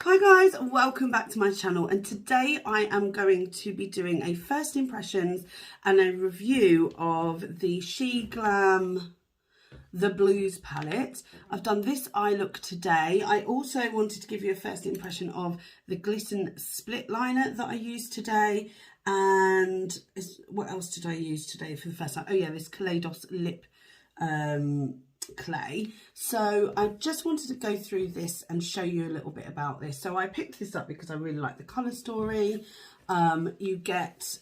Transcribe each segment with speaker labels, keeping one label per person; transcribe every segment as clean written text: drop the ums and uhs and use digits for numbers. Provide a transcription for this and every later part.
Speaker 1: Hi guys, welcome back to my channel, and today I am going to be doing a first impressions and a review of the Sheglam The Blues palette. I've done this eye look today. I also wanted to give you a first impression of the Glisten split liner that I used today, and what else did I use today for the first time? Oh yeah, this Kaleidos lip clay. So I just wanted to go through this and show you a little bit about this. So I picked this up because I really like the colour story. You get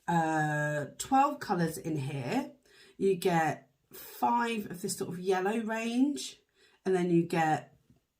Speaker 1: 12 colours in here. You get 5 of this sort of yellow range, and then you get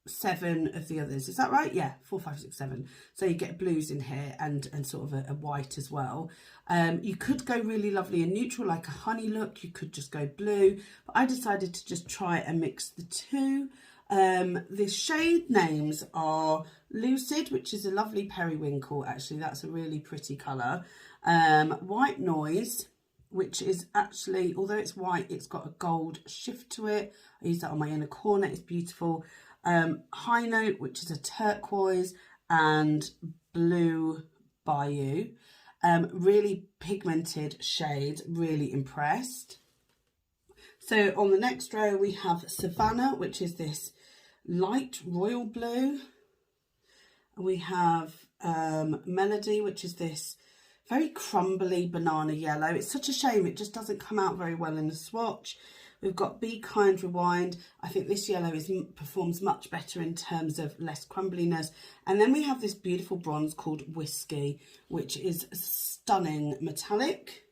Speaker 1: 7 of the others. Is that right? Yeah, 4, 5, 6, 7. So you get blues in here and sort of a white as well. You could go really lovely and neutral, like a honey look. You could just go blue, but I decided to just try and mix the two. The shade names are Lucid, which is a lovely periwinkle. Actually, that's a really pretty colour. White Noise, which is actually, although it's white, it's got a gold shift to it. I use that on my inner corner. It's beautiful. High Note, which is a turquoise, and Blue Bayou. Really pigmented shades, really impressed. So on the next row we have Savannah, which is this light royal blue. We have Melody, which is this very crumbly banana yellow. It's such a shame it just doesn't come out very well in the swatch. We've got Be Kind Rewind. I think this yellow performs much better in terms of less crumbliness. And then we have this beautiful bronze called Whiskey, which is stunning metallic.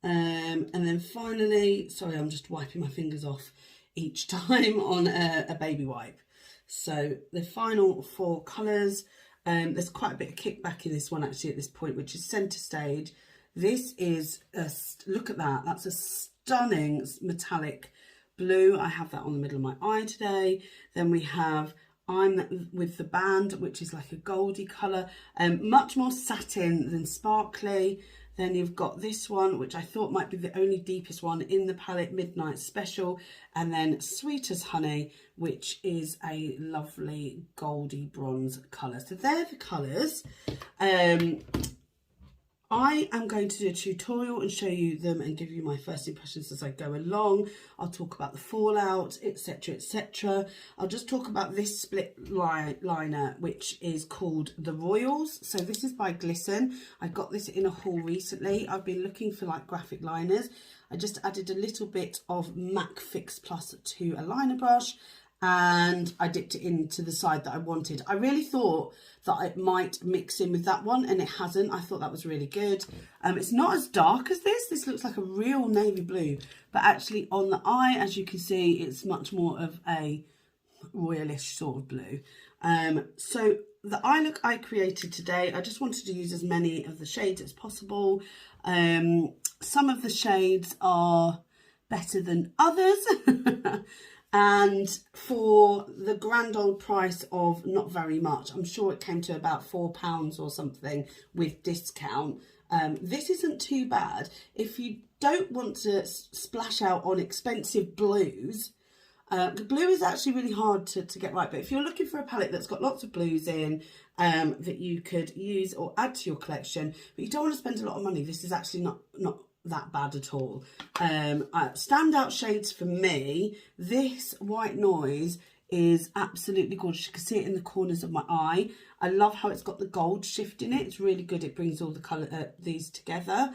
Speaker 1: And then finally, sorry, I'm just wiping my fingers off each time on a baby wipe. So the final 4 colours. There's quite a bit of kickback in this one actually at this point, which is Centre Stage. This is, look at that, that's a stunning metallic blue. I have that on the middle of my eye today. Then we have I'm With the Band, which is like a goldy colour, much more satin than sparkly. Then you've got this one, which I thought might be the only deepest one in the palette, Midnight Special. And then Sweet as Honey, which is a lovely goldy bronze colour. So they're the colours. I am going to do a tutorial and show you them and give you my first impressions as I go along. I'll talk about the fallout, etc, etc. I'll just talk about this split liner, which is called the Royals. So this is by Glisten. I got this in a haul recently. I've been looking for like graphic liners. I just added a little bit of MAC Fix Plus to a liner brush, and I dipped it into the side that I wanted. I really thought that it might mix in with that one, and it hasn't. I thought that was really good. It's not as dark as this. This looks like a real navy blue, but actually on the eye, as you can see, it's much more of a royalish sort of blue. So the eye look I created today, I just wanted to use as many of the shades as possible. Some of the shades are better than others. And for the grand old price of not very much, I'm sure it came to about £4 or something with discount. This isn't too bad. If you don't want to splash out on expensive blues, the blue is actually really hard to get right. But if you're looking for a palette that's got lots of blues in, that you could use or add to your collection, but you don't want to spend a lot of money, this is actually not that bad at all. Standout shades for me, this White Noise is absolutely gorgeous. You can see it in the corners of my eye. I love how it's got the gold shift in it. It's really good. It brings all the colour these together.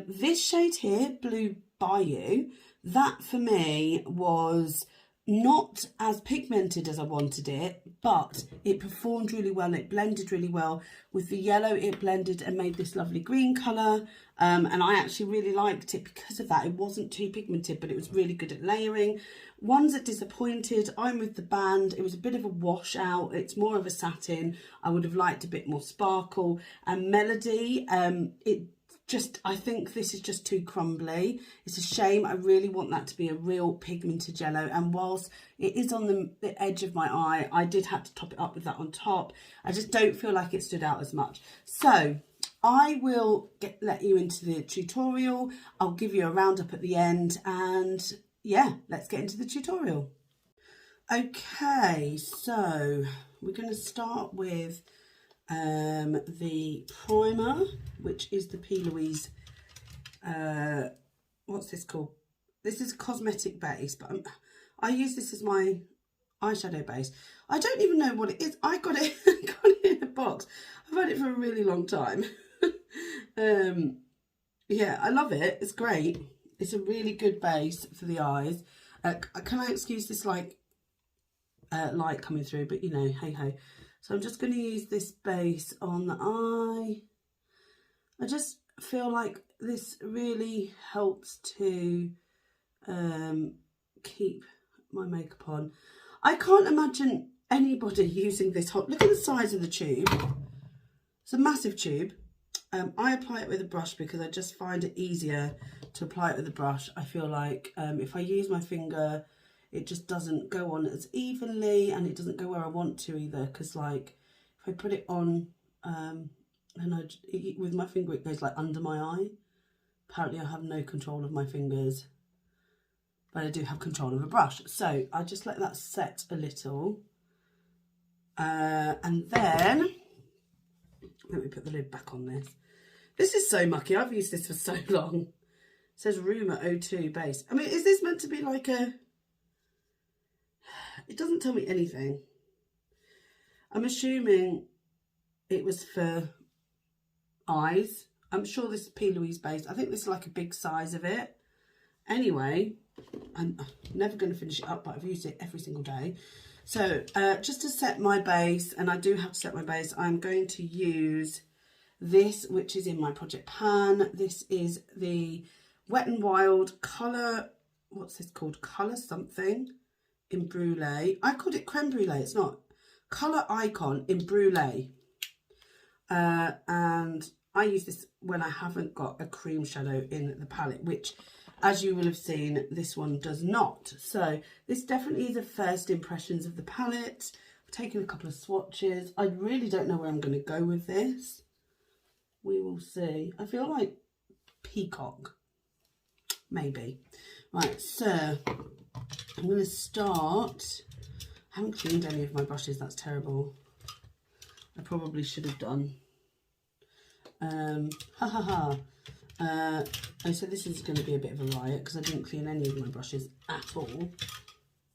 Speaker 1: This shade here, Blue Bayou, that for me was not as pigmented as I wanted it, but it performed really well. It blended really well with the yellow. It blended and made this lovely green colour, and I actually really liked it because of that. It wasn't too pigmented, but it was really good at layering. Ones that disappointed, I'm With the Band. It was a bit of a washout. It's more of a satin. I would have liked a bit more sparkle. And Melody, I think this is just too crumbly. It's a shame. I really want that to be a real pigmented yellow. And whilst it is on the edge of my eye, I did have to top it up with that on top. I just don't feel like it stood out as much. So I will let you into the tutorial. I'll give you a roundup at the end, and yeah, let's get into the tutorial. Okay, so we're going to start with the primer, which is the P. Louise, what's this called? This is a cosmetic base, but I use this as my eyeshadow base. I don't even know what it is. I got it, got it in a box. I've had it for a really long time. Yeah, I love it. It's great. It's a really good base for the eyes. Can I excuse this light coming through? But you know, hey ho. So I'm just going to use this base on the eye. I just feel like this really helps to keep my makeup on. I can't imagine anybody using this hot. Look at the size of the tube. It's a massive tube. I apply it with a brush because I just find it easier to apply it with a brush. I feel like if I use my finger, it just doesn't go on as evenly, and it doesn't go where I want to either, because like if I put it on and with my finger, it goes like under my eye. Apparently I have no control of my fingers, but I do have control of a brush. So I just let that set a little, and then let me put the lid back on this. This is so mucky. I've used this for so long. It says Rumour 02 base. I mean, is this meant to be like a... It doesn't tell me anything. I'm assuming it was for eyes. I'm sure this is P. Louise base. I think this is like a big size of it. Anyway, I'm never going to finish it up, but I've used it every single day. So just to set my base, and I do have to set my base, I'm going to use this, which is in my project pan. This is the Wet n Wild colour, what's this called? Colour something in Brulee. I called it creme brulee, it's not. Colour Icon in Brulee. And I use this when I haven't got a cream shadow in the palette, which, as you will have seen, this one does not. So this definitely is a first impressions of the palette. I've taken a couple of swatches. I really don't know where I'm going to go with this. We will see. I feel like peacock, maybe. Right, so I'm going to start. I haven't cleaned any of my brushes. That's terrible. I probably should have done. And so this is going to be a bit of a riot because I didn't clean any of my brushes at all.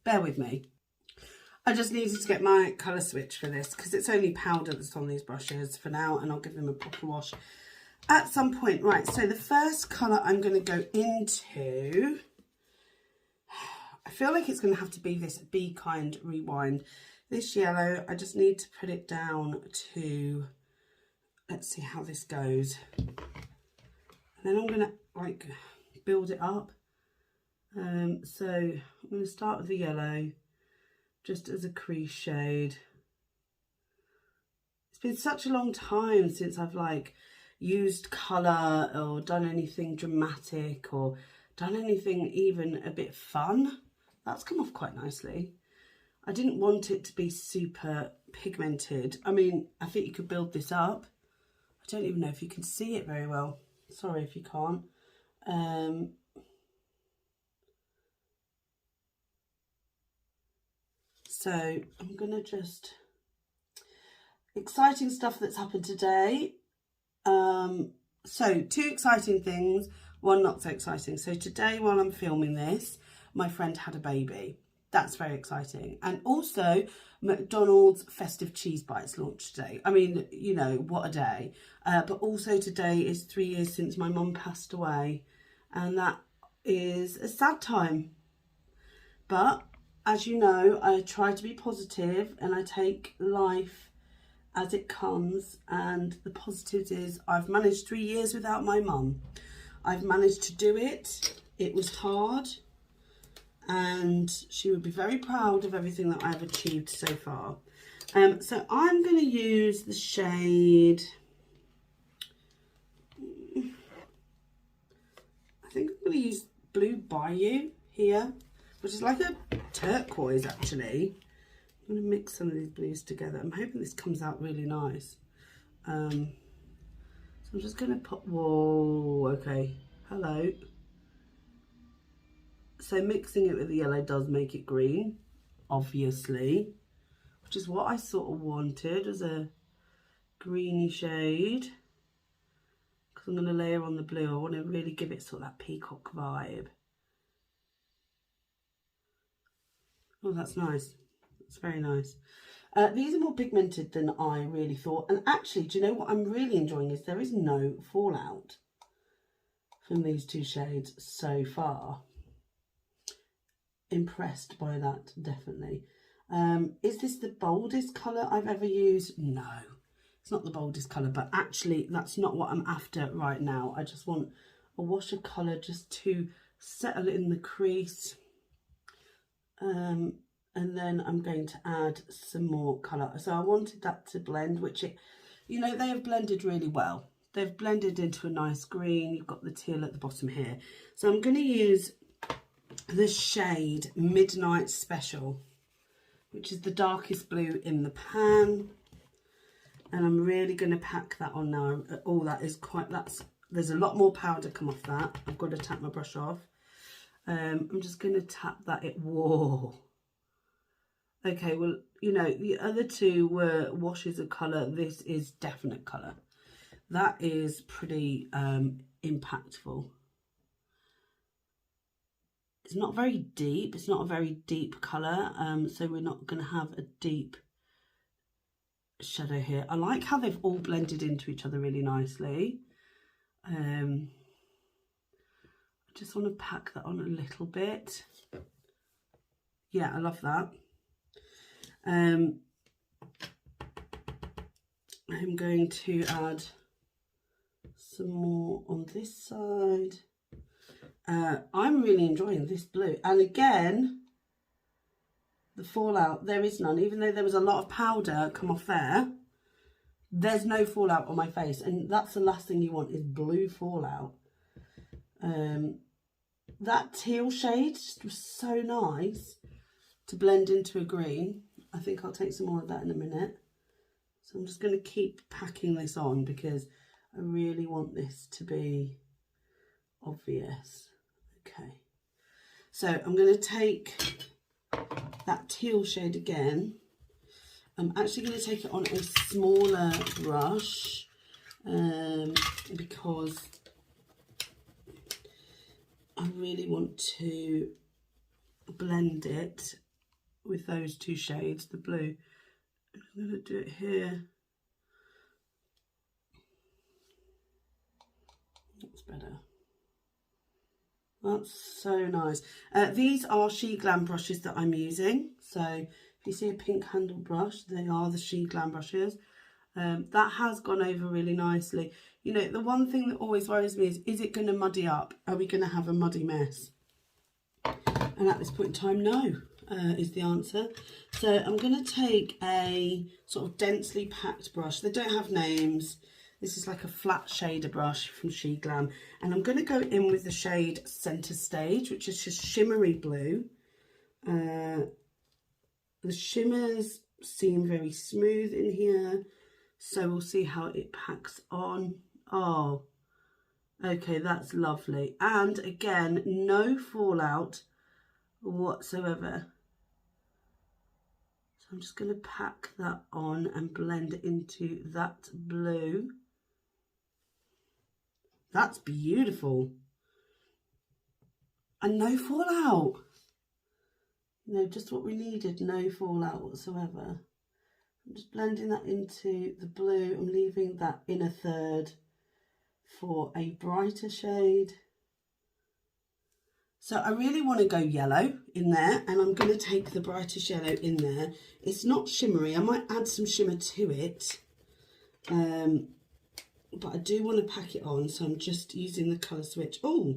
Speaker 1: Bear with me. I just needed to get my colour switch for this because it's only powder that's on these brushes for now, and I'll give them a proper wash at some point. Right, so the first colour I'm going to go into, I feel like it's going to have to be this Be Kind Rewind. This yellow, I just need to put it down to, let's see how this goes. And then I'm going to like build it up. So I'm going to start with the yellow, just as a crease shade. It's been such a long time since I've like used colour or done anything dramatic or done anything even a bit fun. That's come off quite nicely. I didn't want it to be super pigmented. I mean, I think you could build this up. I don't even know if you can see it very well. Sorry if you can't. So I'm going to just... Exciting stuff that's happened today. So 2 exciting things, 1 not so exciting. So today, while I'm filming this, my friend had a baby. That's very exciting. And also McDonald's festive cheese bites launched today. I mean, you know, what a day. But also today is 3 years since my mum passed away. And that is a sad time. But as you know, I try to be positive and I take life as it comes, and the positives is I've managed 3 years without my mum. I've managed to do it. It was hard, and she would be very proud of everything that I've achieved so far. So I'm going to use the shade, I think I'm going to use Blue Bayou here, which is like a turquoise actually. I'm going to mix some of these blues together. I'm hoping this comes out really nice. So I'm just going to put, whoa, okay, hello. So mixing it with the yellow does make it green. obviously, which is what I sort of wanted, as a greeny shade. Because I'm going to layer on the blue. I want to really give it sort of that peacock vibe. Oh, that's nice. It's very nice. These are more pigmented than I really thought. And actually, do you know what I'm really enjoying is there is no fallout from these two shades so far. Impressed by that, definitely. Is this the boldest colour I've ever used? No, it's not the boldest colour, but actually that's not what I'm after right now. I just want a wash of colour just to settle in the crease. And then I'm going to add some more colour. So I wanted that to blend, which it, you know, they have blended really well. They've blended into a nice green. You've got the teal at the bottom here. So I'm going to use the shade Midnight Special, which is the darkest blue in the pan. And I'm really going to pack that on now. Oh, that is quite, there's a lot more powder come off that. I've got to tap my brush off. I'm just going to tap that. Whoa. Okay, well, you know, the other two were washes of colour. This is definite colour. That is pretty impactful. It's not very deep. It's not a very deep colour, so we're not going to have a deep shadow here. I like how they've all blended into each other really nicely. I just want to pack that on a little bit. Yeah, I love that. I'm going to add some more on this side. I'm really enjoying this blue. And again, the fallout, there is none. Even though there was a lot of powder come off there, there's no fallout on my face. And that's the last thing you want, is blue fallout. That teal shade just was so nice to blend into a green. I think I'll take some more of that in a minute. So I'm just going to keep packing this on because I really want this to be obvious. Okay. So I'm going to take that teal shade again. I'm actually going to take it on a smaller brush because I really want to blend it with those two shades, the blue. I'm going to do it here. That's better. That's so nice. These are Sheglam brushes that I'm using. So if you see a pink handle brush, they are the Sheglam brushes. That has gone over really nicely. You know, the one thing that always worries me is it going to muddy up? Are we going to have a muddy mess? And at this point in time, no, is the answer. So I'm going to take a sort of densely packed brush. They don't have names. This is like a flat shader brush from Sheglam. And I'm going to go in with the shade Center Stage, which is just shimmery blue. The shimmers seem very smooth in here. So we'll see how it packs on. Oh, okay, that's lovely. And again, no fallout whatsoever. So I'm just going to pack that on and blend it into that blue. That's beautiful. And no fallout. You know, just what we needed, no fallout whatsoever. I'm just blending that into the blue. I'm leaving that inner third for a brighter shade. So I really want to go yellow in there, and I'm going to take the brightest yellow in there. It's not shimmery. I might add some shimmer to it, but I do want to pack it on, so I'm just using the colour switch. Oh,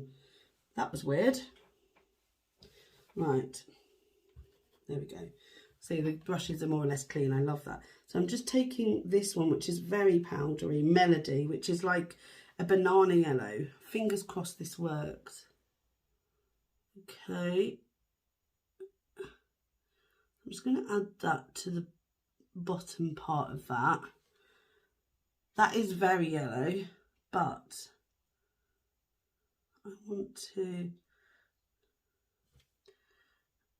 Speaker 1: that was weird. Right, there we go. See, the brushes are more or less clean. I love that. So I'm just taking this one, which is very powdery, Melody, which is like a banana yellow. Fingers crossed this works. Okay. I'm just going to add that to the bottom part of that. That is very yellow, but I want to...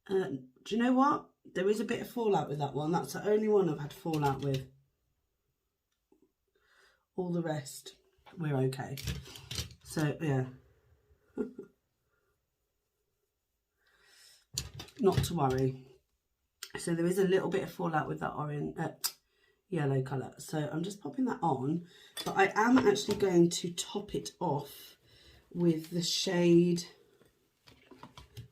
Speaker 1: do you know what? There is a bit of fallout with that one. That's the only one I've had fallout with. All the rest, we're okay. So, yeah. Not to worry. So there is a little bit of fallout with that orange, yellow colour. So I'm just popping that on. But I am actually going to top it off with the shade.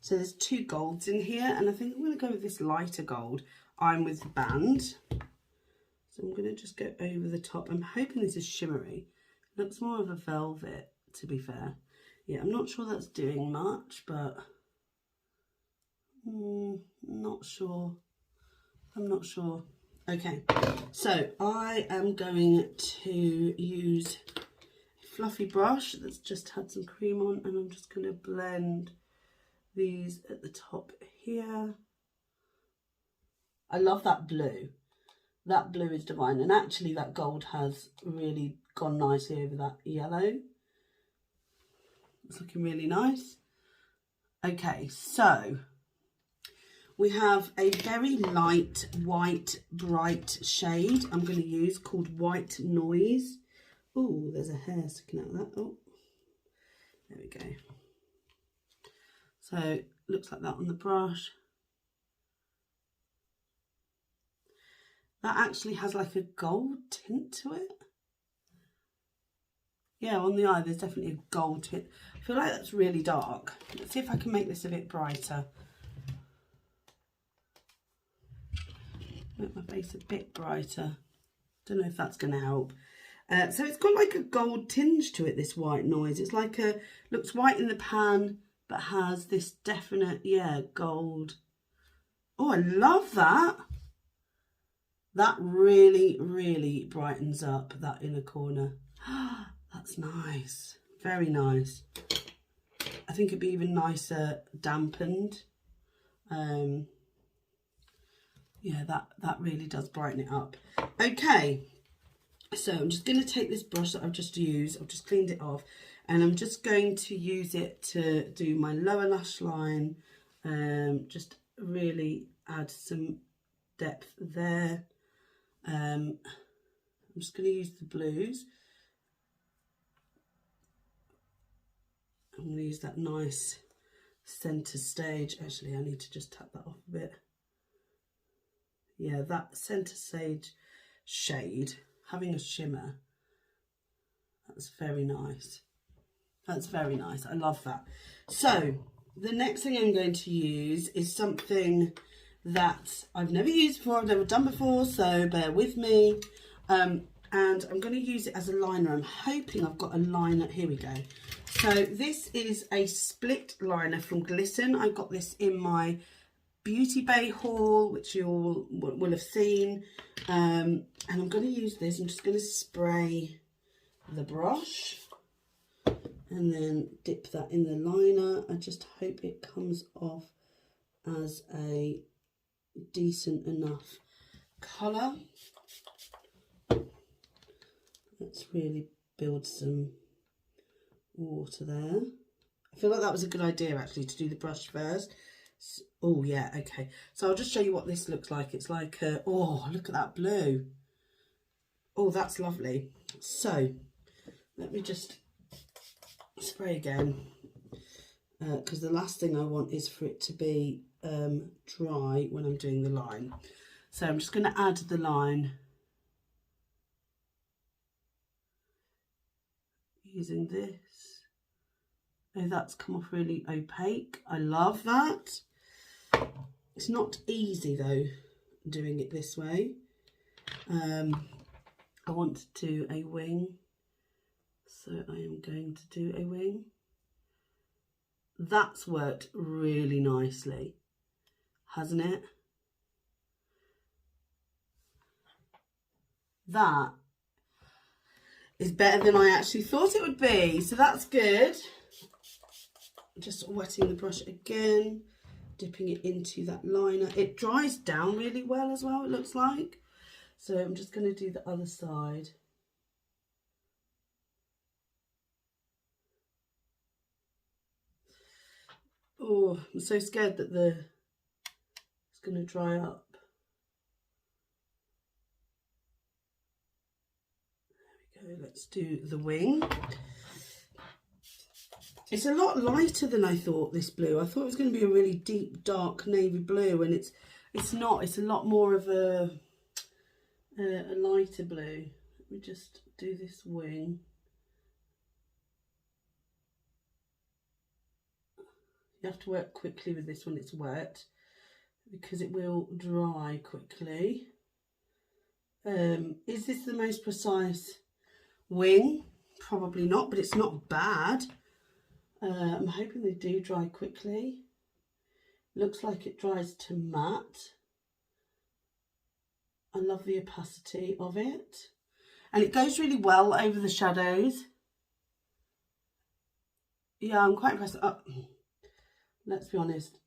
Speaker 1: So there's 2 golds in here. And I think I'm going to go with this lighter gold. I'm with the band. So I'm going to just go over the top. I'm hoping this is shimmery. Looks more of a velvet, to be fair. Yeah, I'm not sure that's doing much, but not sure. I'm not sure. Okay, so I am going to use a fluffy brush that's just had some cream on, and I'm just going to blend these at the top here. I love that blue. That blue is divine, and actually that gold has really gone nicely over that yellow. It's looking really nice. Okay, so we have a very light white bright shade I'm going to use called White Noise. Oh, there's a hair sticking out of that. Oh, there we go. So looks like that on the brush. That actually has like a gold tint to it. Yeah, on the eye there's definitely a gold tint. I feel like that's really dark. Let's see if I can make this a bit brighter. Make my face a bit brighter. Don't know if that's going to help. So it's got like a gold tinge to it, this White Noise. It's like a, looks white in the pan, but has this definite, yeah, gold. Oh, I love that. That really, really brightens up that inner corner. That's nice. Very nice. I think it'd be even nicer dampened. Yeah, that really does brighten it up. Okay, so I'm just going to take this brush that I've just used. I've just cleaned it off, and I'm just going to use it to do my lower lash line. Just really add some depth there. I'm just going to use the blues. I'm going to use that nice centre stage. Actually, I need to just tap that off a bit. Yeah, that centre stage shade, having a shimmer, that's very nice. That's very nice. I love that. So the next thing I'm going to use is something that I've never used before, I've never done before, so bear with me. And I'm going to use it as a liner. I'm hoping I've got a liner. Here we go. So this is a split liner from Glisten. I got this in my Beauty Bay haul, which you all will have seen. And I'm going to use this. I'm just going to spray the brush and then dip that in the liner. I just hope it comes off as a decent enough colour. Let's really build some water there. I feel like that was a good idea actually, to do the brush first. Oh yeah, okay. So I'll just show you what this looks like. It's like, oh, look at that blue. Oh, that's lovely. So let me just spray again, because the last thing I want is for it to be dry when I'm doing the line. So I'm just going to add the line using this. Oh, that's come off really opaque. I love that. It's not easy though, doing it this way. I want to do a wing, so I am going to do a wing. That's worked really nicely, hasn't it? That is better than I actually thought it would be, so that's good. Just wetting the brush again, dipping it into that liner. It dries down really well as well, it looks like. So I'm just going to do the other side. Oh, I'm so scared that it's going to dry up. There we go, let's do the wing. It's a lot lighter than I thought, this blue. I thought it was going to be a really deep, dark navy blue, and it's not. It's a lot more of a lighter blue. Let me just do this wing. You have to work quickly with this when it's wet, because it will dry quickly. Is this the most precise wing? Probably not, but it's not bad. I'm hoping they do dry quickly. Looks like it dries to matte. I love the opacity of it. And it goes really well over the shadows. Yeah, I'm quite impressed. Oh, let's be honest,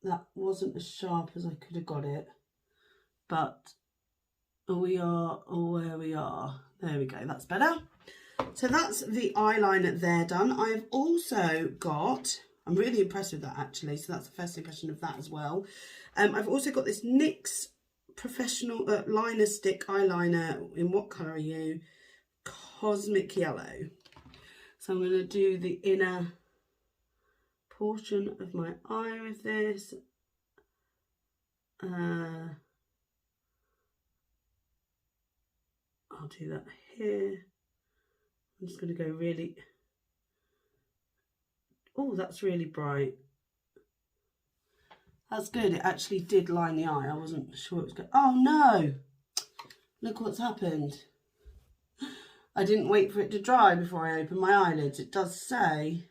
Speaker 1: that wasn't as sharp as I could have got it. But we are where we are. There we go, that's better. So that's the eyeliner there done. I've also got, I'm really impressed with that actually, so that's the first impression of that as well. I've also got this NYX professional liner stick eyeliner. In what colour are you? Cosmic Yellow. So I'm going to do the inner portion of my eye with this. I'll do that here. I'm just going to go really, oh, that's really bright. That's good. It actually did line the eye. I wasn't sure it was going. Oh no, look what's happened. I didn't wait for it to dry before I opened my eyelids. It does say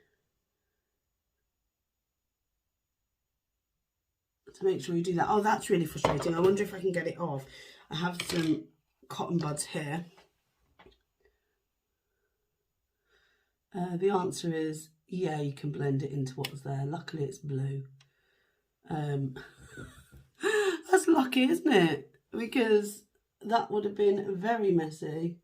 Speaker 1: to make sure you do that. Oh, that's really frustrating. I wonder if I can get it off. I have some cotton buds here. The answer is, yeah, you can blend it into what's there. Luckily, it's blue. That's lucky, isn't it? Because that would have been very messy.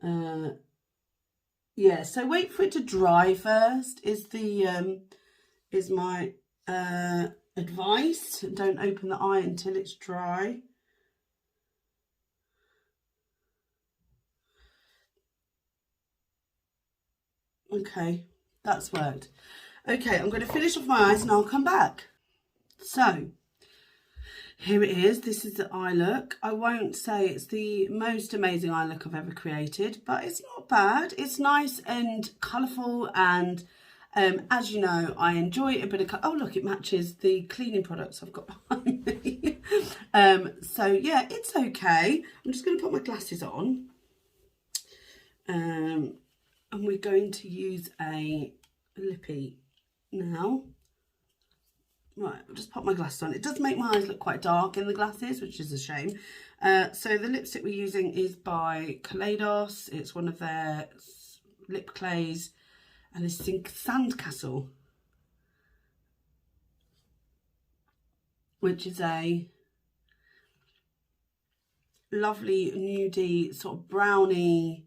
Speaker 1: Yeah, so wait for it to dry first is the is my advice. Don't open the eye until it's dry. Okay, that's worked. Okay, I'm going to finish off my eyes and I'll come back. So, here it is. This is the eye look. I won't say it's the most amazing eye look I've ever created, but it's not bad. It's nice and colourful, and as you know, I enjoy a bit of colour. Oh, look, it matches the cleaning products I've got behind me. So, yeah, it's okay. I'm just going to put my glasses on. And we're going to use a lippy now. Right, I'll just pop my glasses on. It does make my eyes look quite dark in the glasses, which is a shame. So the lipstick we're using is by Kaleidos. It's one of their lip clays. And this is in Sandcastle, which is a lovely nudie, sort of brownie,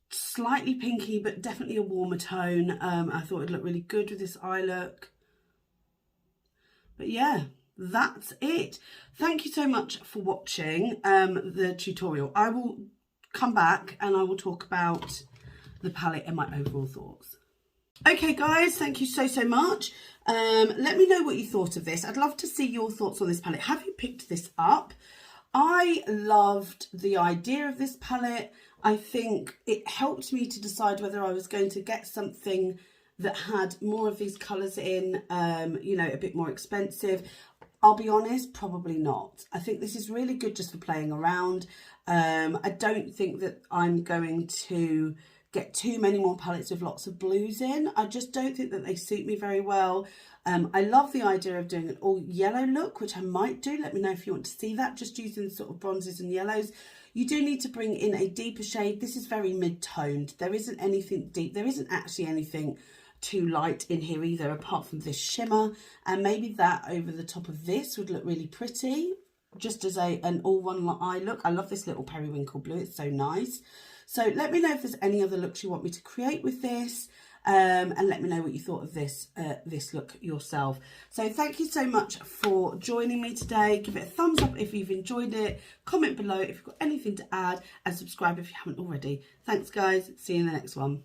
Speaker 1: slightly pinky, but definitely a warmer tone. I thought it'd look really good with this eye look. But yeah, that's it. Thank you so much for watching the tutorial. I will come back and I will talk about the palette and my overall thoughts. Okay guys, thank you so much. Let me know what you thought of this. I'd love to see your thoughts on this palette. Have you picked this up? I loved the idea of this palette. I think it helped me to decide whether I was going to get something that had more of these colours in, you know, a bit more expensive. I'll be honest, probably not. I think this is really good just for playing around. I don't think that I'm going to get too many more palettes with lots of blues in. I just don't think that they suit me very well. I love the idea of doing an all yellow look, which I might do. Let me know if you want to see that, just using sort of bronzes and yellows. You do need to bring in a deeper shade. This is very mid-toned. There isn't anything deep. There isn't actually anything too light in here either, apart from this shimmer. And maybe that over the top of this would look really pretty. just as an all one eye look. I love this little periwinkle blue, it's so nice. So let me know if there's any other looks you want me to create with this, and let me know what you thought of this this look yourself. So thank you so much for joining me today. Give it a thumbs up if you've enjoyed it, comment below if you've got anything to add, and subscribe if you haven't already. Thanks guys, see you in the next one.